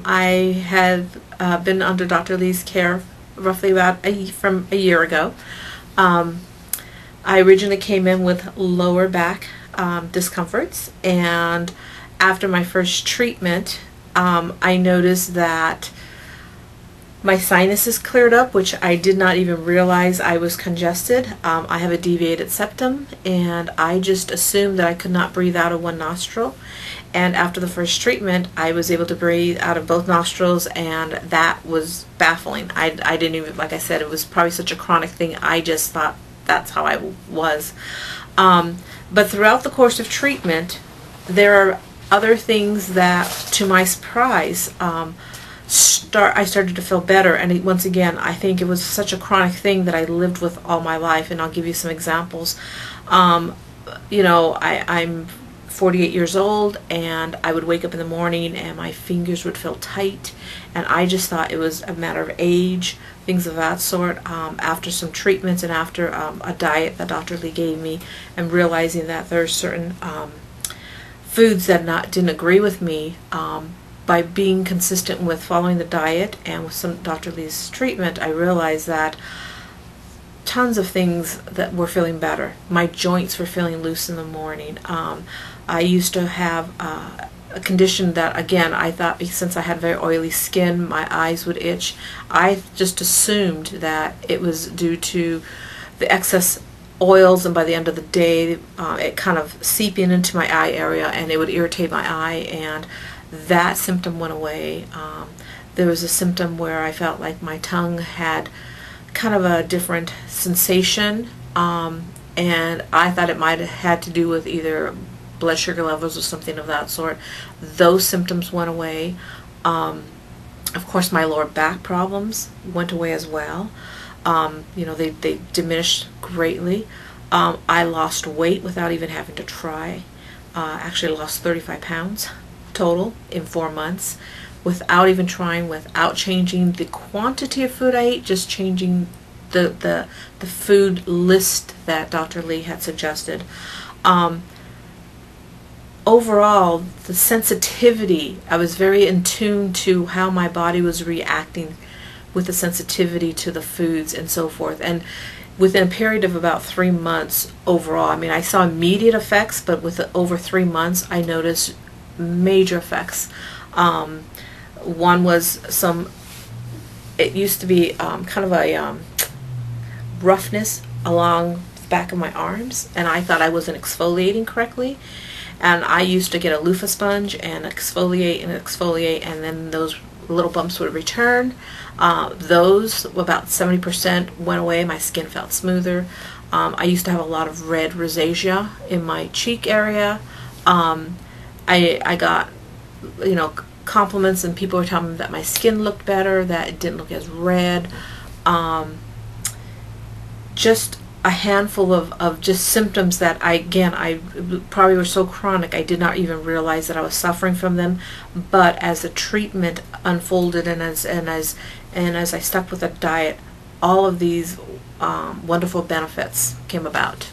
I had been under Dr. Lee's care roughly about from a year ago. I originally came in with lower back discomforts, and after my first treatment, I noticed that my sinuses cleared up, which I did not even realize I was congested. I have a deviated septum, and I just assumed that I could not breathe out of one nostril. And after the first treatment, I was able to breathe out of both nostrils, and that was baffling. I didn't even, like I said, it was probably such a chronic thing, I just thought that's how I was. But throughout the course of treatment, there are other things that, to my surprise, I started to feel better. And once again, I think it was such a chronic thing that I lived with all my life, and I'll give you some examples. You know, I'm 48 years old, and I would wake up in the morning and my fingers would feel tight, and I just thought it was a matter of age, things of that sort. After some treatments and after a diet that Dr. Lee gave me, and realizing that there are certain foods that didn't agree with me, by being consistent with following the diet and with some Dr. Lee's treatment, I realized that tons of things that were feeling better. My joints were feeling loose in the morning. I used to have a condition that, again, I thought since I had very oily skin, my eyes would itch. I just assumed that it was due to the excess oils, and by the end of the day, it kind of seeping into my eye area, and it would irritate my eye, and that symptom went away. There was a symptom where I felt like my tongue had kind of a different sensation, and I thought it might have had to do with either blood sugar levels or something of that sort. Those symptoms went away. Of course, my lower back problems went away as well. You know, they diminished greatly. I lost weight without even having to try. Actually lost 35 pounds total in 4 months without even trying, without changing the quantity of food I ate, just changing the food list that Dr. Lee had suggested. Overall, the sensitivity, I was very in tune to how my body was reacting with the sensitivity to the foods and so forth. And within a period of about 3 months overall, I mean, I saw immediate effects, but over 3 months, I noticed major effects. One was it used to be kind of a roughness along the back of my arms, and I thought I wasn't exfoliating correctly. And I used to get a loofah sponge and exfoliate and exfoliate, and then those little bumps would return. Those, about 70% went away. My skin felt smoother. I used to have a lot of red rosacea in my cheek area. I got, you know, compliments, and people were telling me that my skin looked better, that it didn't look as red. Just a handful of just symptoms that I probably were so chronic I did not even realize that I was suffering from them. But as the treatment unfolded, and as I stuck with the diet, all of these wonderful benefits came about.